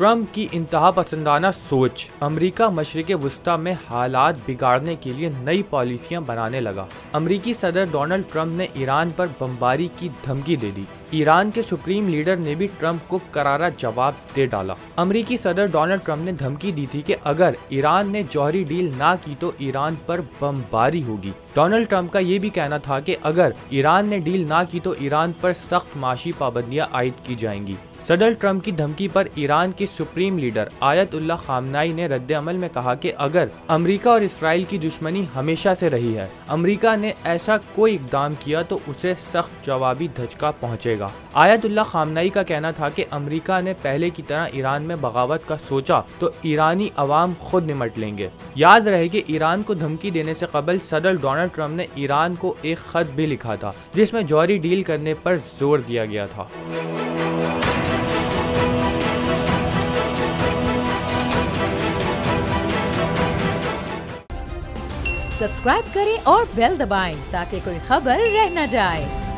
Trump की इंतहा पसंदाना सोच। अमेरिका मशरिक़ वुस्ता में हालात बिगाड़ने के लिए नई पॉलिसियां बनाने लगा। अमेरिकी सदर डोनाल्ड ट्रम्प ने ईरान पर बमबारी की धमकी दे दी। ईरान के सुप्रीम लीडर ने भी ट्रम्प को करारा जवाब दे डाला। अमेरिकी सदर डोनाल्ड ट्रम्प ने धमकी दी थी कि अगर ईरान ने जौहरी डील ना की तो ईरान पर बमबारी होगी। डोनाल्ड ट्रम्प का ये भी कहना था कि अगर ईरान ने डील ना की तो ईरान पर सख्त माशी पाबंदियां आयद की जाएंगी। सदर ट्रम्प की धमकी पर ईरान के सुप्रीम लीडर आयतुल्लाह खामनाई ने रद्द-ए-अमल में कहा कि अगर अमेरिका और इसराइल की दुश्मनी हमेशा से रही है, अमेरिका ने ऐसा कोई इकदाम किया तो उसे सख्त जवाबी धचका पहुंचेगा। आयतुल्लाह खामनाई का कहना था कि अमेरिका ने पहले की तरह ईरान में बगावत का सोचा तो ईरानी अवाम खुद निमट लेंगे। याद रहे कि ईरान को धमकी देने से कबल सदर डोनाल्ड ट्रम्प ने ईरान को एक खत भी लिखा था जिसमें जौहरी डील करने पर जोर दिया गया था। सब्सक्राइब करें और बेल दबाएं ताकि कोई खबर रह न जाए।